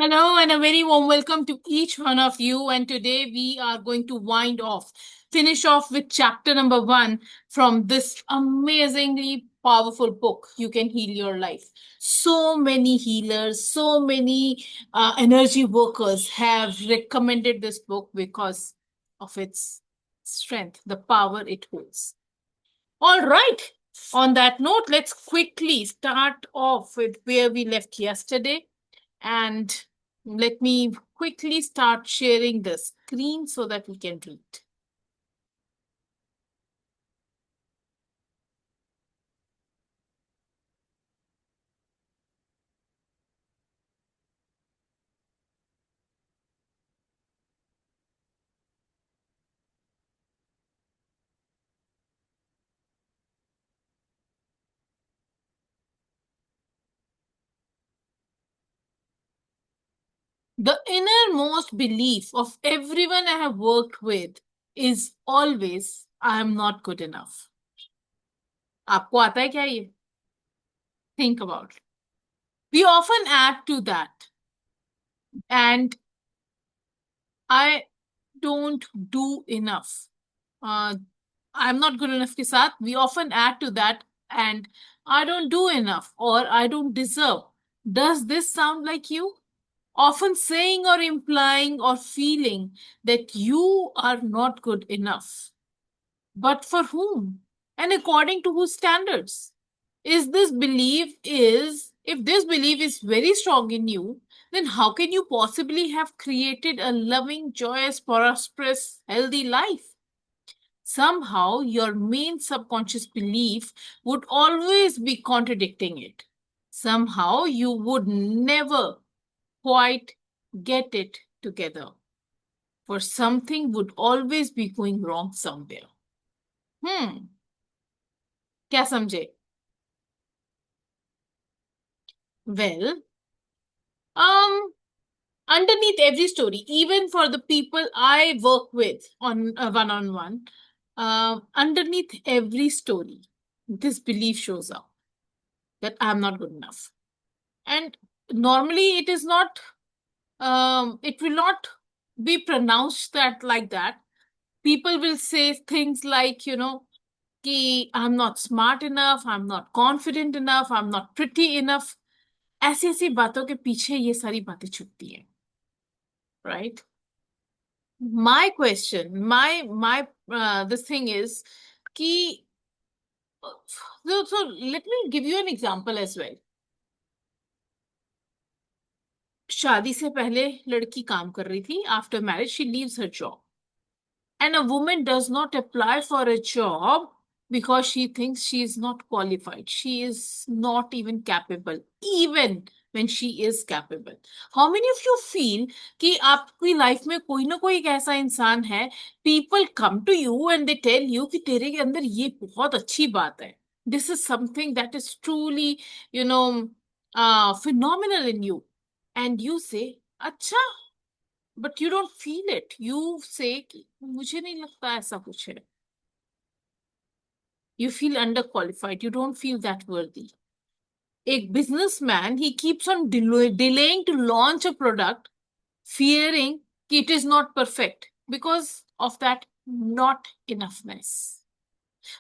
Hello, and a very warm welcome to each one of you. And today we are going to finish off with chapter number 1 from this amazingly powerful book, You Can Heal Your Life. So many healers, so many energy workers have recommended this book because of its strength, the power it holds. All right. On that note, let's quickly start off with where we left yesterday. And let me quickly start sharing the screen so that we can read. The innermost belief of everyone I have worked with is always, I am not good enough. आपको आता है क्या ये? Think about it. We often add to that, and I don't do enough. I'm not good enough के साथ we often add to that, and I don't do enough or I don't deserve. Does this sound like you? Often saying or implying or feeling that you are not good enough. But for whom? And according to whose standards? Is this belief is If this belief is very strong in you, then how can you possibly have created a loving, joyous, prosperous, healthy life? Somehow your main subconscious belief would always be contradicting it. Somehow you would never quite get it together, for something would always be going wrong somewhere. क्या समझे? Well, um, underneath every story, even for the people I work with on a one-on-one, underneath every story, this belief shows up that I'm not good enough. And normally it will not be pronounced that like that. People will say things like, कि I'm not smart enough, I'm not confident enough, I'm not pretty enough. ऐसी ऐसी बातों के पीछे ये सारी बातें छुपती हैं, right? My question, my this thing is कि so let me give you an example as well. शादी से पहले लड़की काम कर रही थी. After marriage she leaves her job, and a woman does not apply for a job because she thinks she is not qualified, she is not even capable, even when she is capable. How many of you feel कि आपकी life में कोई ना कोई एक ऐसा इंसान है, people come to you and they tell you कि तेरे के अंदर ये बहुत अच्छी बात है, this is something that is truly, you know, phenomenal in you, and you say अच्छा, but you don't feel it. You say कि मुझे नहीं लगता ऐसा कुछ है. You feel underqualified. You don't feel that worthy. A businessman, he keeps on delaying to launch a product, fearing it is not perfect because of that not enoughness.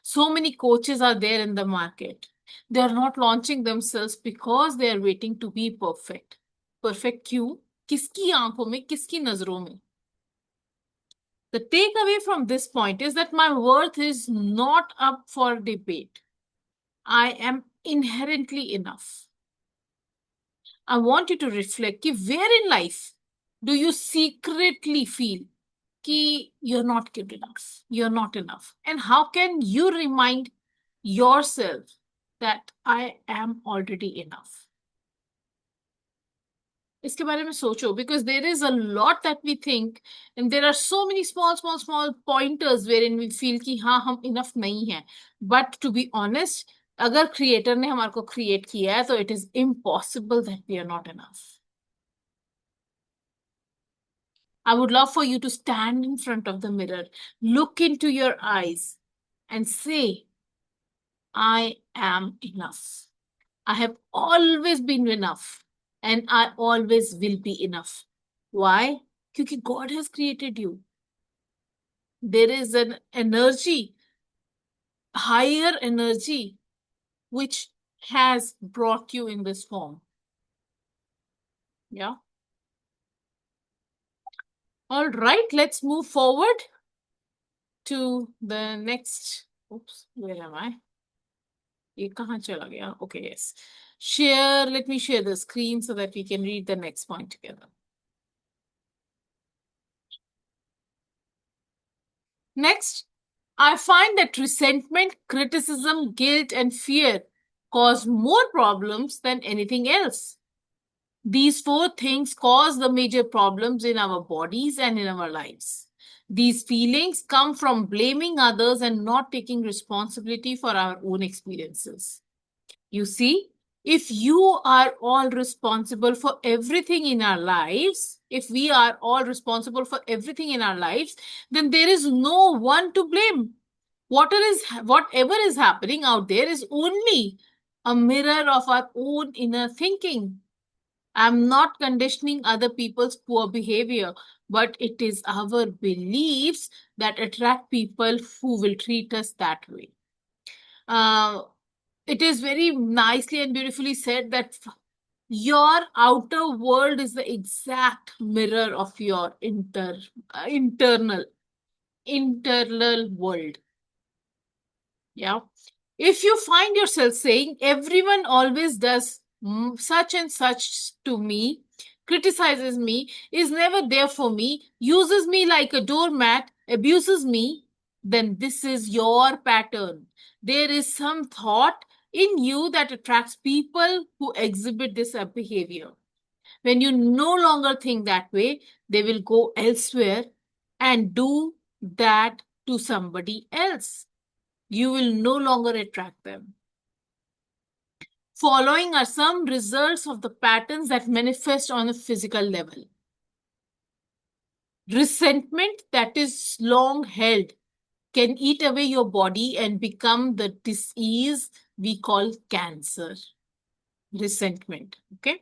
So many coaches are there in the market. They are not launching themselves because they are waiting to be perfect. Perfect क्यों? किसकी आंखों में, किसकी नजरों में? The takeaway from this point is that my worth is not up for debate. I am inherently enough. I want you to reflect कि where in life do you secretly feel कि you're not good enough, you're not enough? And how can you remind yourself that I am already enough? इसके बारे में सोचो, because there is a lot that we think and there are so many small pointers wherein we feel कि हाँ हम enough नहीं हैं. But to be honest, अगर creator ने हमारे को create किया है तो it is impossible that we are not enough. I would love for you to stand in front of the mirror, look into your eyes and say, I am enough. I have always been enough. and I always will be enough. Why? Because God has created you. There is an energy, higher energy, which has brought you in this form. Yeah. All right, let's move forward to the next. Oops, where am I? ये कहाँ चला गया? Okay, yes. Share, let me share the screen so that we can read the next point together. Next, I find that resentment, criticism, guilt, and fear cause more problems than anything else. These four things cause the major problems in our bodies and in our lives. These feelings come from blaming others and not taking responsibility for our own experiences. You see, if you are all responsible for everything in our lives, if we are all responsible for everything in our lives, then there is no one to blame. Whatever is happening out there is only a mirror of our own inner thinking. I'm not conditioning other people's poor behavior, but it is our beliefs that attract people who will treat us that way. It is very nicely and beautifully said that your outer world is the exact mirror of your internal world. Yeah. If you find yourself saying everyone always does such and such to me, criticizes me, is never there for me, uses me like a doormat, abuses me, then this is your pattern. There is some thought in you that attracts people who exhibit this behavior. When you no longer think that way, they will go elsewhere and do that to somebody else. You will no longer attract them. Following are some results of the patterns that manifest on a physical level. Resentment that is long held can eat away your body and become the disease we call cancer. Resentment. Okay.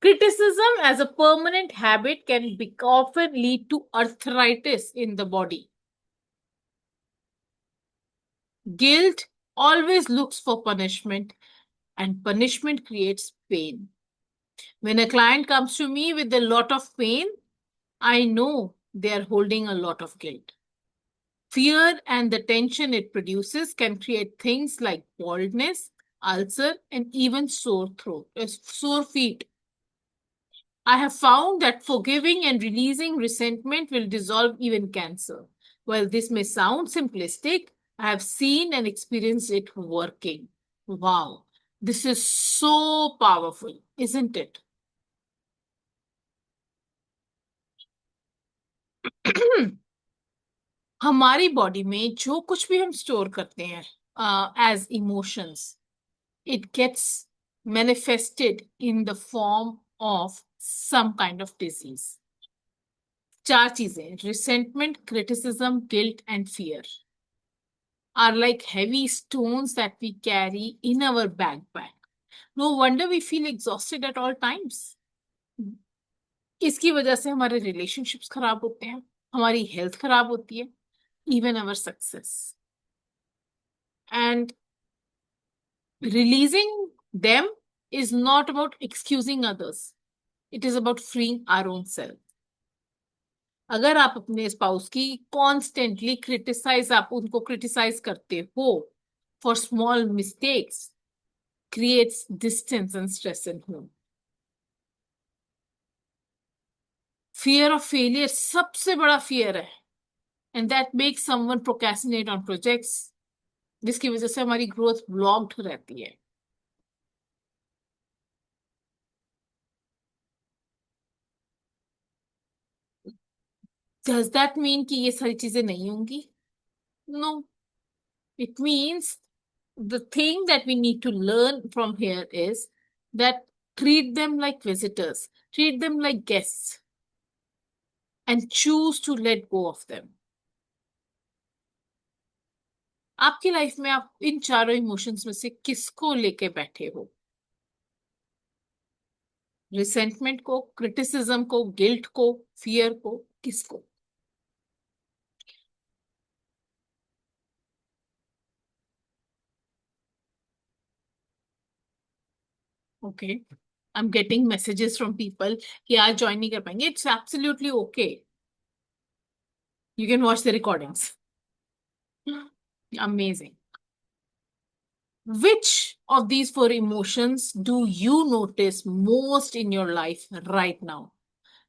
Criticism as a permanent habit can often lead to arthritis in the body. Guilt always looks for punishment, and punishment creates pain. When a client comes to me with a lot of pain, I know they are holding a lot of guilt. Fear and the tension it produces can create things like baldness, ulcer, and even sore throat, sore feet. I have found that forgiving and releasing resentment will dissolve even cancer. While this may sound simplistic, I have seen and experienced it working. Wow, this is so powerful, isn't it? हमारी body में जो कुछ भी हम store करते हैं as emotions it gets manifested in the form of some kind of disease चार चीजें resentment criticism guilt and fear are like heavy stones that we carry in our backpack. No wonder we feel exhausted at all times. इसकी वजह से हमारे relationships खराब होते हैं, हमारी हेल्थ खराब होती है, even our success. And releasing them is not about excusing others. It is about freeing our own self. अगर आप अपने स्पाउस की कॉन्स्टेंटली आप उनको क्रिटिसाइज करते हो for small mistakes, creates distance and stress in home. Fear of failure सबसे बड़ा fear है, and that makes someone procrastinate on projects, जिसकी वजह से हमारी ग्रोथ ब्लॉक्ड रहती है. Does that mean कि ये सारी चीजें नहीं होंगी? No. It means the thing that we need to learn from here is that treat them like visitors, treat them like guests, and choose to let go of them. आपकी life में आप इन चारों इमोशंस में से किसको लेके बैठे हो? रिसेंटमेंट को, क्रिटिसिज्म को, गिल्ट को, फियर को, किसको? Okay, I am getting messages from people कि आज ज्वाइन नहीं कर पाएंगे. It's absolutely okay. You can watch the recordings. Amazing. Which of these four emotions do you notice most in your life right now?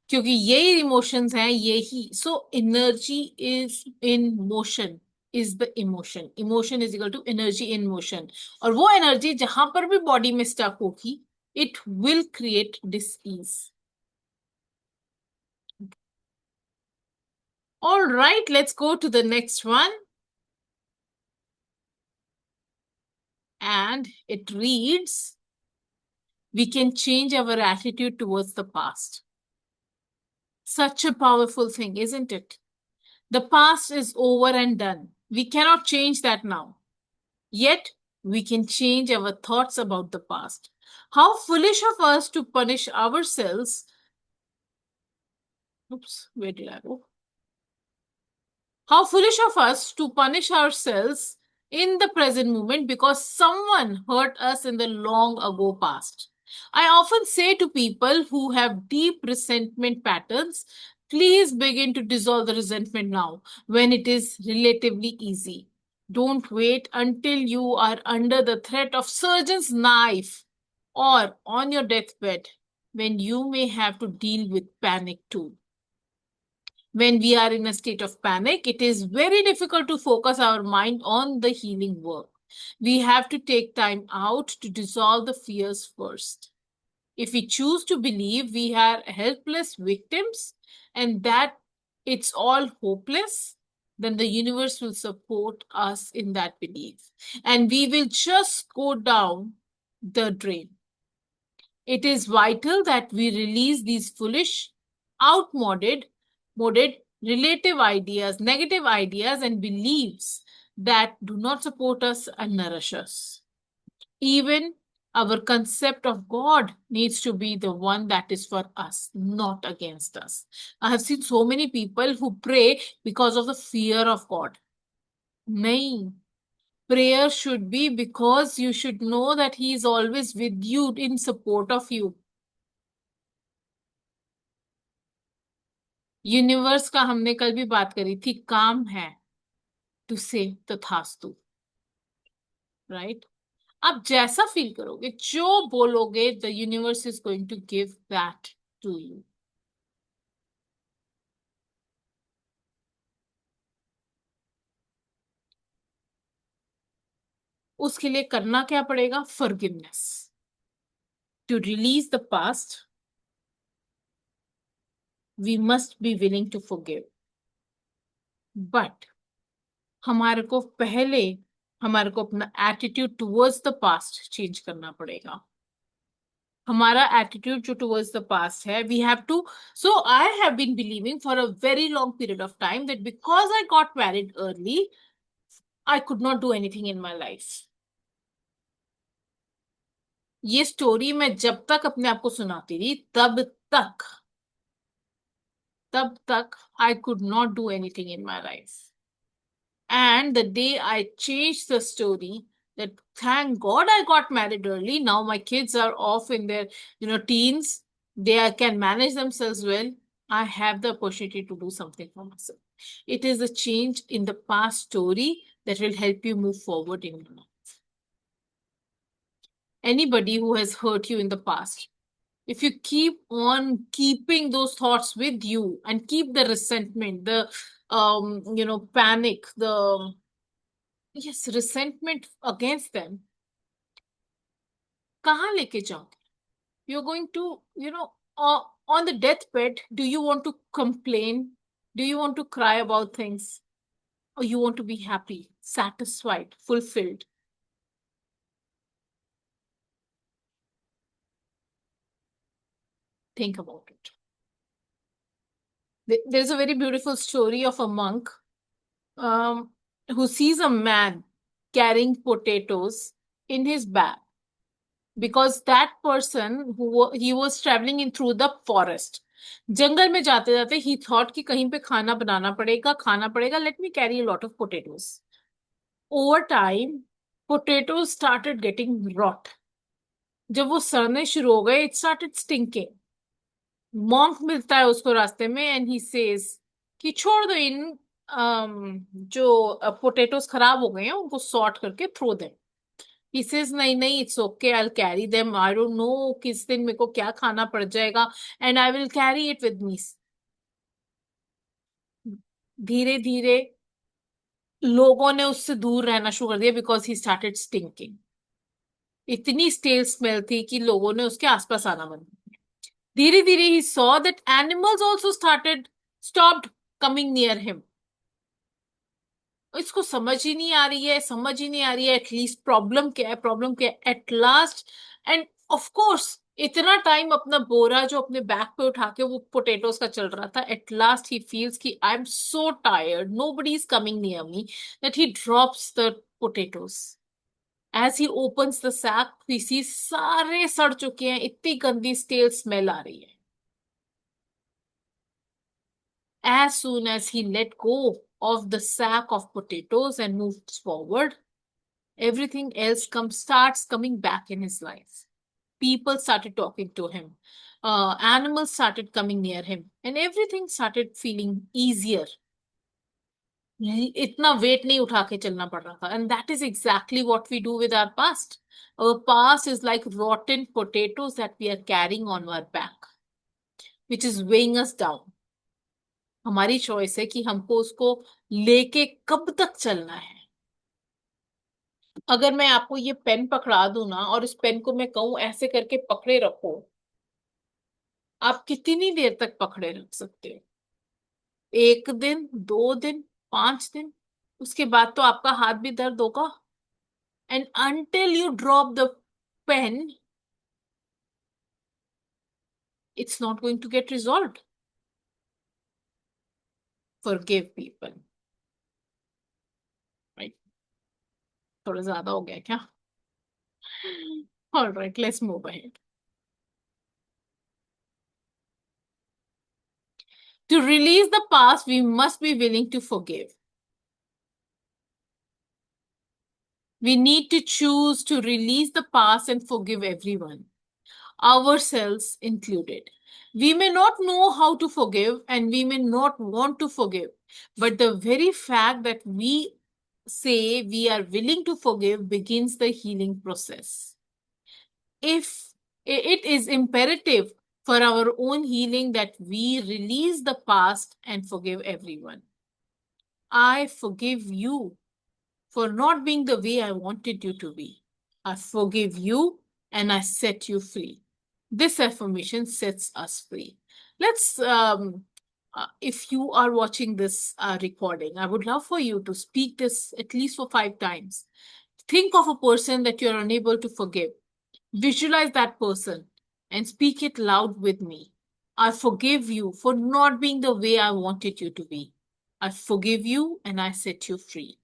क्योंकि यही emotions हैं, यही. So energy is in motion, is the emotion. Emotion is equal to energy in motion. और वो energy जहां पर भी body में स्टक होगी, it will create dish-ease. All right, let's go to the next one. And it reads, we can change our attitude towards the past. Such a powerful thing, isn't it? The past is over and done. We cannot change that now. Yet, we can change our thoughts about the past. How foolish of us to punish ourselves. Oops, where did I go? How foolish of us to punish ourselves in the present moment because someone hurt us in the long ago past. I often say to people who have deep resentment patterns, please begin to dissolve the resentment now when it is relatively easy. Don't wait until you are under the threat of surgeon's knife or on your deathbed when you may have to deal with panic too. When we are in a state of panic, it is very difficult to focus our mind on the healing work. We have to take time out to dissolve the fears first. If we choose to believe we are helpless victims and that it's all hopeless, then the universe will support us in that belief. And we will just go down the drain. It is vital that we release these foolish, outmoded, relative ideas, negative ideas, and beliefs that do not support us and nourish us. Even our concept of God needs to be the one that is for us, not against us. I have seen so many people who pray because of the fear of God. No. Prayer should be because you should know that He is always with you, in support of you. Universe का हमने कल भी बात करी थी, काम है to से तथास्तु. राइट? आप जैसा फील करोगे, जो बोलोगे, the universe is going to give that to you. उसके लिए करना क्या पड़ेगा? Forgiveness. To release the past, we must be willing to forgive. But हमारे को पहले हमारे को अपना attitude towards the past change करना पड़ेगा. हमारा एटीट्यूड जो टुवर्ड्स द पास्ट है, we have to. So I have been believing for a very long period of time that because I got married early, I could not do anything in my life. ये story मैं जब तक अपने आप को सुनाती रही, तक तब तक I could not do anything in my life. And the day I changed the story, that thank God I got married early. Now my kids are off in their, teens. Can manage themselves well. I have the opportunity to do something for myself. It is a change in the past story that will help you move forward in your life. Anybody who has hurt you in the past, if you keep on keeping those thoughts with you and keep the resentment, the panic, the resentment against them, kahan leke jaoge? You're going to, on the deathbed, do you want to complain? Do you want to cry about things? Or you want to be happy, satisfied, fulfilled? Think about it. There's a very beautiful story of a monk who sees a man carrying potatoes in his bag. because that person he was traveling in through the forest. जंगल में जाते जाते he thought कि कहीं पे खाना बनाना पड़ेगा, खाना पड़ेगा, let me carry a lot of potatoes. Over time potatoes started getting rot. जब वो सड़ने शुरू हो गए, it started stinking. मॉन्क मिलता है उसको रास्ते में एंड ही सेज कि छोड़ दो इन जो पोटैटोज खराब हो गए हैं उनको सॉर्ट करके थ्रो देम. ही सेज नहीं नहीं, it's okay, I will carry them, I don't know किस दिन मेरे को क्या खाना पड़ जाएगा and I will carry it with me. धीरे धीरे लोगों ने उससे दूर रहना शुरू कर दिया बिकॉज ही स्टार्टेड स्टिंकिंग. इतनी स्टेल स्मेल थी कि लोगों ने उसके आसपास आना बंद कर दिया. धीरे धीरे he saw that animals also started stopped coming near him. इसको समझ ही नहीं आ रही है, समझ ही नहीं आ रही है एटलीस्ट प्रॉब्लम क्या है, प्रॉब्लम क्या है. At last end of course इतना टाइम अपना बोरा जो अपने बैक पे उठा के वो पोटेटोज का चल रहा था, एट लास्ट ही फील्स कि I am so tired, nobody is coming near me, that he drops the potatoes. As he opens the sack he sees सारे सड़ चुके हैं, इतनी गंदी स्टेल स्मेल आ रही है. As soon as he let go of the sack of potatoes and moved forward, everything else starts coming back in his life. People started talking to him. Animals started coming near him, and everything started feeling easier. इतना wait नहीं उठा के चलना पड़ रहा था. And that is exactly what we do with our past. Our past is like rotten potatoes that we are carrying on our back, which is weighing us down. हमारी choice है कि हमको उसको लेके कब तक चलना है. अगर मैं आपको ये पेन पकड़ा दूं ना और इस पेन को मैं कहूं ऐसे करके पकड़े रखो, आप कितनी देर तक पकड़े रख सकते हो? 1 दिन, 2 दिन, 5 दिन, उसके बाद तो आपका हाथ भी दर्द होगा. And until you drop the pain, it's not going to get resolve. Forgive people. Right? थोड़ा ज्यादा हो गया क्या? Alright, let's move ahead. To release the past, we must be willing to forgive. We need to choose to release the past and forgive everyone, ourselves included. We may not know how to forgive and we may not want to forgive, but the very fact that we say we are willing to forgive begins the healing process. If it is imperative for our own healing that we release the past and forgive everyone. I forgive you for not being the way I wanted you to be. I forgive you and I set you free. This affirmation sets us free. Let's, if you are watching this recording, I would love for you to speak this at least for 5 times. Think of a person that you're unable to forgive. Visualize that person and speak it loud with me. I forgive you for not being the way I wanted you to be. I forgive you and I set you free.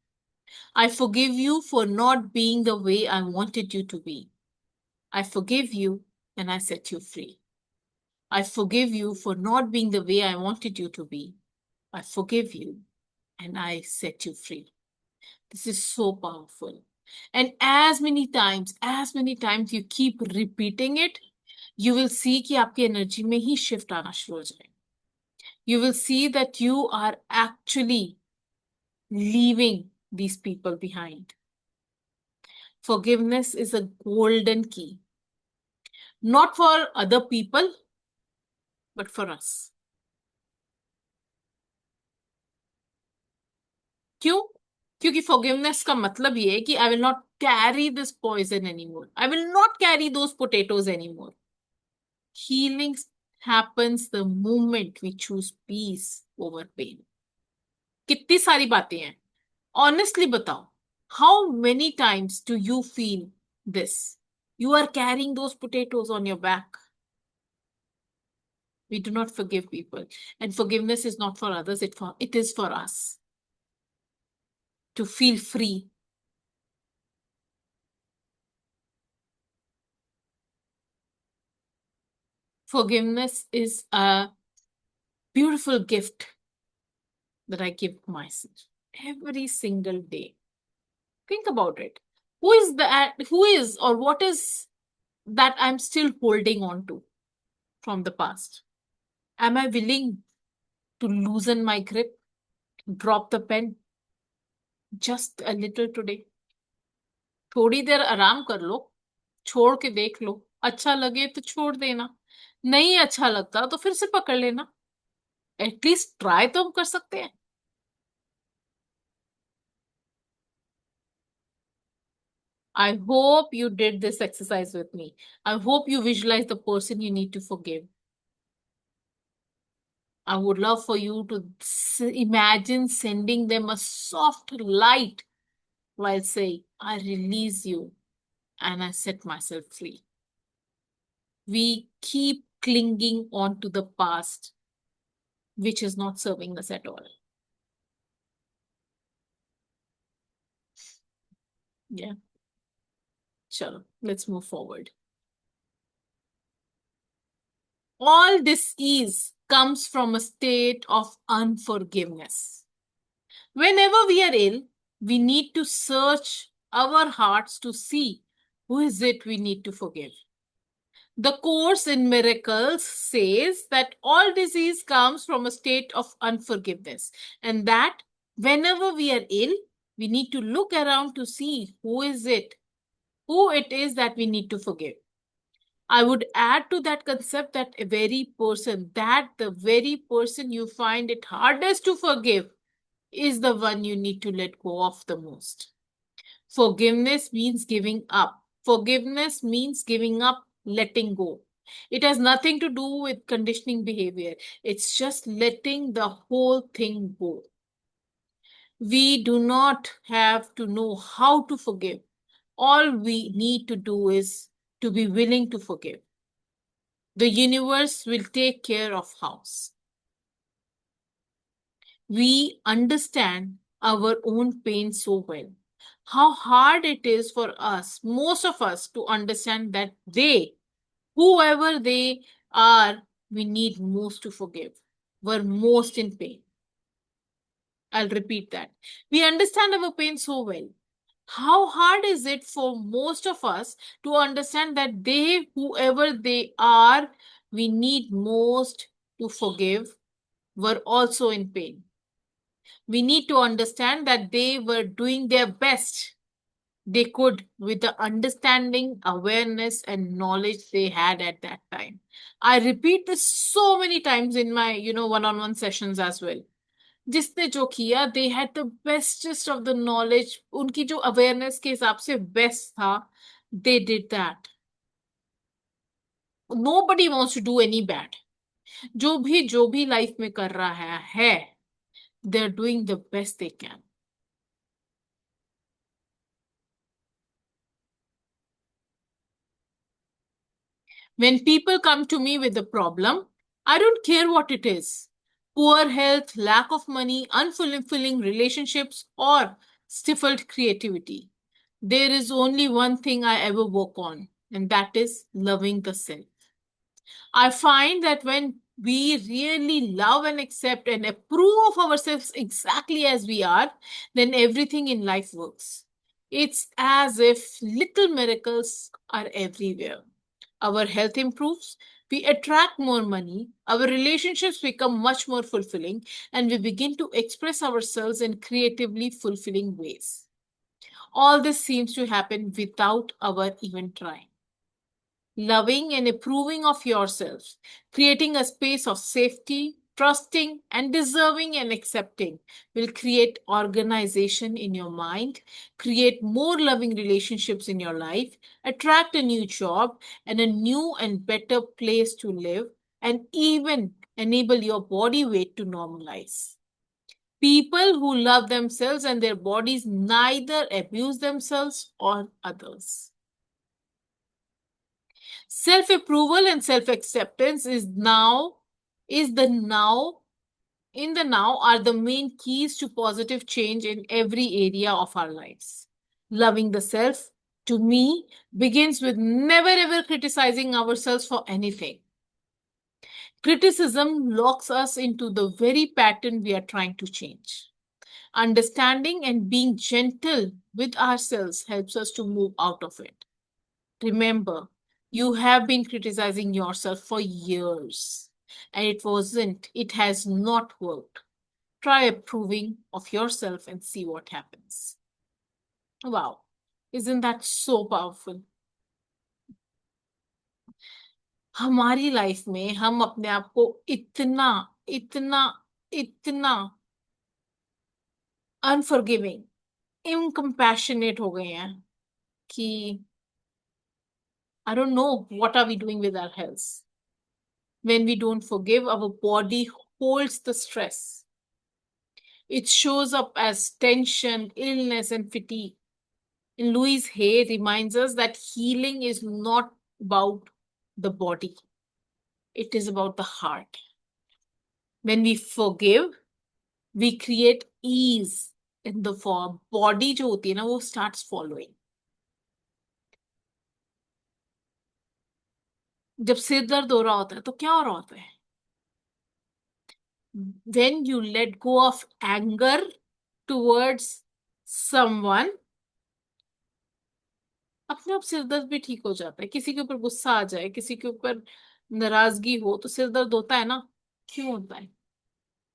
I forgive you for not being the way I wanted you to be. I forgive you and I set you free. I forgive you for not being the way I wanted you to be. I forgive you and I set you free. This is so powerful. And as many times you keep repeating it, you will see कि आपकी energy में ही shift आना शुरू हो जाएगा. You will see that you are actually leaving these people behind. Forgiveness is a golden key, not for other people, but for us. क्यों? क्योंकि forgiveness का मतलब ये है कि I will not carry this poison anymore. I will not carry those potatoes anymore. Healing happens the moment we choose peace over pain. कितनी सारी बातें हैं. Honestly बताओ, how many times do you feel this? You are carrying those potatoes on your back. We do not forgive people. And forgiveness is not for others, it is for us. To feel free. Forgiveness is a beautiful gift that I give myself every single day. Think about it. Who is or what is that I'm still holding on to from the past? Am I willing to loosen my grip, drop the pen just a little today? थोड़ी देर आराम कर लो, छोड़ के देख लो, अच्छा लगे तो छोड़ देना, नहीं अच्छा लगता तो फिर से पकड़ लेना. एटलीस्ट ट्राई तो हम कर सकते हैं. I hope you did this exercise with me. I hope you visualize the person you need to forgive. I would love for you to imagine sending them a soft light while saying, I release you and I set myself free. We keep clinging on to the past, which is not serving us at all. Yeah. Sure. Let's move forward. All disease comes from a state of unforgiveness. Whenever we are ill, we need to search our hearts to see who is it we need to forgive. The Course in Miracles says that all disease comes from a state of unforgiveness, and that whenever we are ill, we need to look around to see who it is that we need to forgive. I would add to that concept that the very person you find it hardest to forgive is the one you need to let go of the most. Forgiveness means giving up. Forgiveness means giving up, letting go. It has nothing to do with conditioning behavior. It's just letting the whole thing go. We do not have to know how to forgive. All we need to do is to be willing to forgive. The universe will take care of house. We understand our own pain so well. How hard it is for us, most of us, to understand that whoever they are, we need most to forgive, were most in pain. I'll repeat that. We understand our pain so well. How hard is it for most of us to understand that whoever they are, we need most to forgive, were also in pain? We need to understand that they were doing their best they could with the understanding, awareness, and knowledge they had at that time. I repeat this so many times in my, one-on-one sessions as well. जिसने जो किया, they had the bestest of the knowledge. उनकी जो awareness के हिसाब से best था, they did that. Nobody wants to do any bad. जो भी life में कर रहा है, they're doing the best they can. When people come to me with a problem, I don't care what it is: poor health, lack of money, unfulfilling relationships, or stifled creativity. There is only one thing I ever work on, and that is loving the self. I find that when we really love and accept and approve of ourselves exactly as we are, then everything in life works. It's as if little miracles are everywhere. Our health improves, we attract more money, our relationships become much more fulfilling, and we begin to express ourselves in creatively fulfilling ways. All this seems to happen without our even trying. Loving and approving of yourself, creating a space of safety, trusting, and deserving and accepting will create organization in your mind, create more loving relationships in your life, attract a new job and a new and better place to live, and even enable your body weight to normalize. People who love themselves and their bodies neither abuse themselves or others. Self-approval and self-acceptance is the now in the now are the main keys to positive change in every area of our lives. Loving the self, to me, begins with never ever criticizing ourselves for anything. Criticism locks us into the very pattern we are trying to change. Understanding and being gentle with ourselves helps us to move out of it. Remember, you have been criticizing yourself for years, and it has not worked. Try approving of yourself and see what happens. Wow, isn't that so powerful? हमारी life में हम अपने आप को इतना इतना इतना unforgiving इनकम्पैशनेट हो गए हैं कि I don't know what are we doing with our health. When we don't forgive, our body holds the stress. It shows up as tension, illness, and fatigue. And Louise Hay reminds us that healing is not about the body, it is about the heart. When we forgive, we create ease in the form. Body जो होती है ना वो starts following. जब सिर दर्द हो रहा होता है तो क्या हो रहा होता है? When you let go of anger towards someone, अपने आप सिर दर्द भी ठीक हो जाता है. किसी के ऊपर गुस्सा आ जाए, किसी के ऊपर नाराजगी हो तो सिर दर्द होता है ना. क्यों होता है?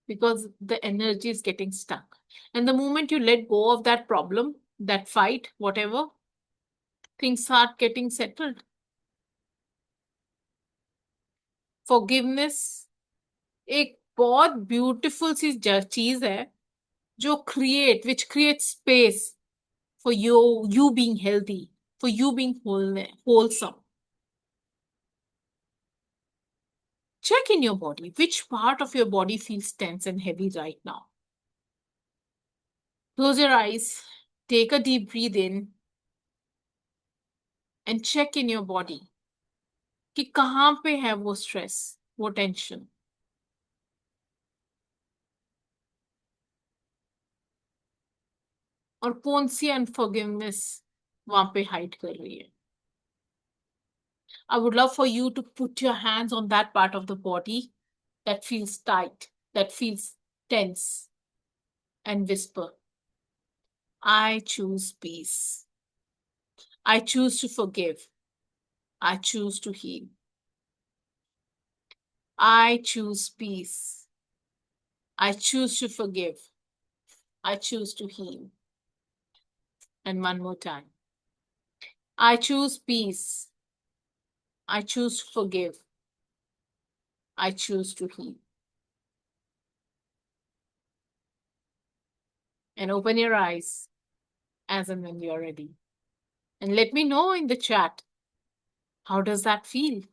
Because the energy is getting stuck. And the moment you let go of that problem, that fight, whatever, things start getting settled. Forgiveness एक बहुत ब्यूटीफुल सी चीज है जो which creates space for you being healthy, for you being wholesome. Check in your body. Which part of your body feels tense and heavy right now? Close your eyes. Take a deep breath in and check in your body कि कहाँ पे है वो stress, वो tension. और कौन सी unforgiveness वहां पे hide कर रही है. I would love for you to put your hands on that part of the body that feels tight, that feels tense, and whisper, I choose peace. I choose to forgive. I choose to heal. I choose peace. I choose to forgive. I choose to heal. And one more time. I choose peace. I choose to forgive. I choose to heal. And open your eyes as and when you're ready. And let me know in the chat, how does that feel?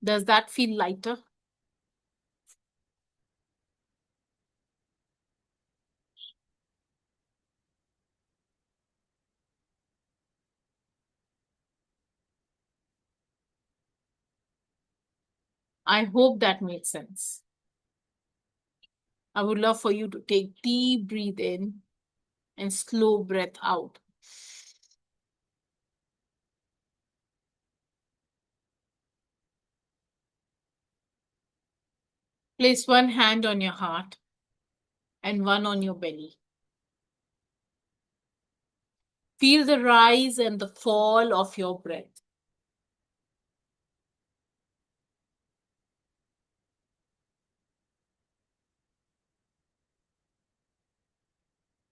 Does that feel lighter? I hope that made sense. I would love for you to take deep breath in and slow breath out. Place one hand on your heart and one on your belly. Feel the rise and the fall of your breath.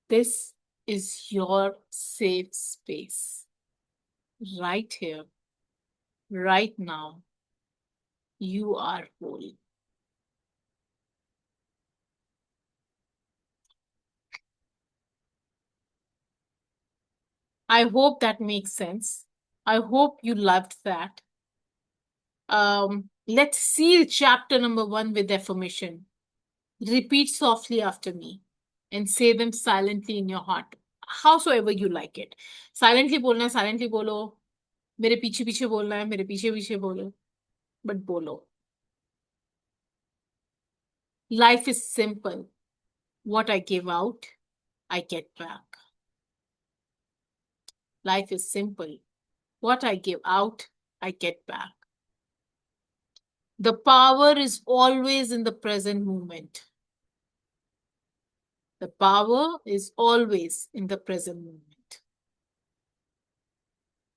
This is your safe space. Right here, right now, you are whole. I hope that makes sense. I hope you loved that. Let's see chapter number 1 with affirmation. Repeat softly after me and say them silently in your heart, howsoever you like it. Silently बोलना है, silently बोलो. मेरे पीछे पीछे बोलना है, मेरे पीछे पीछे बोलो. But बोलो. Life is simple. What I give out, I get back. Life is simple. What I give out, I get back. The power is always in the present moment. The power is always in the present moment.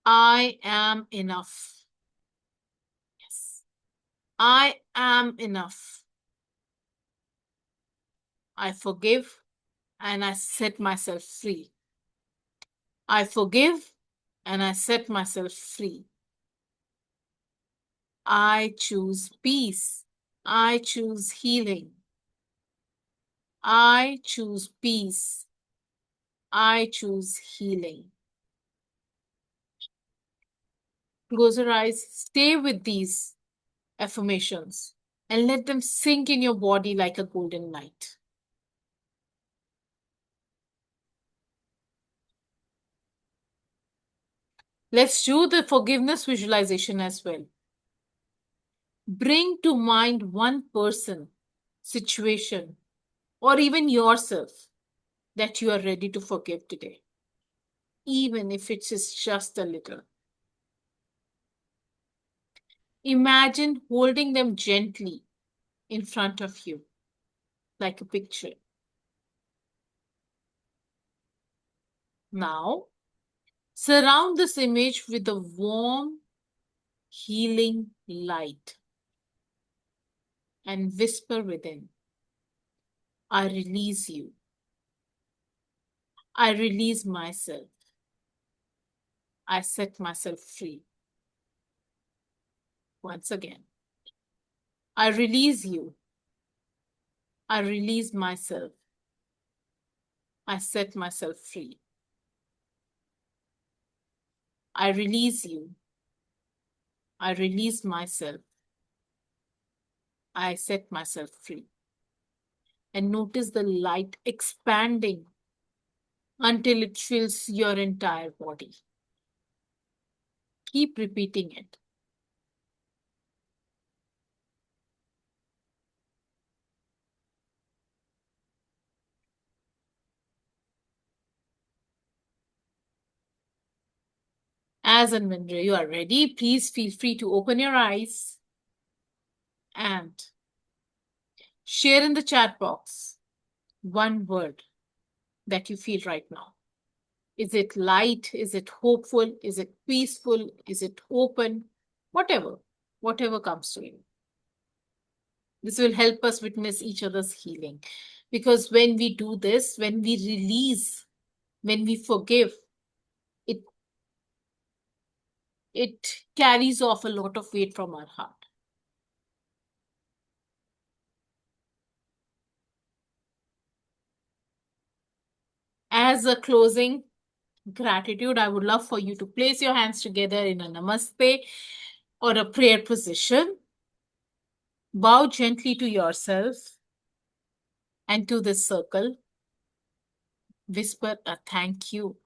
I am enough. Yes. I am enough. I forgive and I set myself free. I forgive and I set myself free. I choose peace. I choose healing. I choose peace. I choose healing. Close your eyes, stay with these affirmations and let them sink in your body like a golden light. Let's do the forgiveness visualization as well. Bring to mind one person, situation, or even yourself that you are ready to forgive today, even if it is just a little. Imagine holding them gently in front of you, like a picture. Now, surround this image with a warm, healing light and whisper within, I release you. I release myself. I set myself free. Once again, I release you. I release myself. I set myself free. I release you. I release myself. I set myself free. And notice the light expanding until it fills your entire body. Keep repeating it. As and when you are ready, please feel free to open your eyes and share in the chat box one word that you feel right now. Is it light? Is it hopeful? Is it peaceful? Is it open? Whatever comes to you. This will help us witness each other's healing. Because when we do this, when we release, when we forgive, it carries off a lot of weight from our heart. As a closing gratitude, I would love for you to place your hands together in a namaste or a prayer position. Bow gently to yourself and to this circle. Whisper a thank you.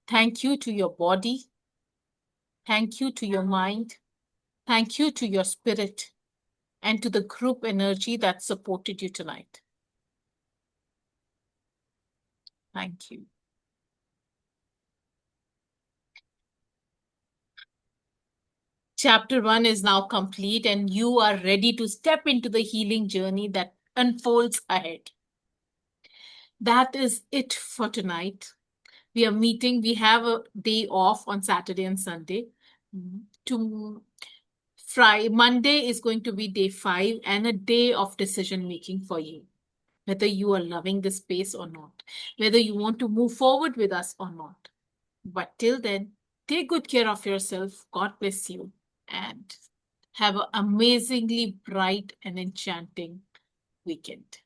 Thank you to your body. Thank you to your mind. Thank you to your spirit and to the group energy that supported you tonight. Thank you. Chapter 1 is now complete, and you are ready to step into the healing journey that unfolds ahead. That is it for tonight. We are meeting. We have a day off on Saturday and Sunday. To Monday is going to be day 5 and a day of decision making for you. Whether you are loving this space or not, whether you want to move forward with us or not. But till then, take good care of yourself. God bless you and have an amazingly bright and enchanting weekend.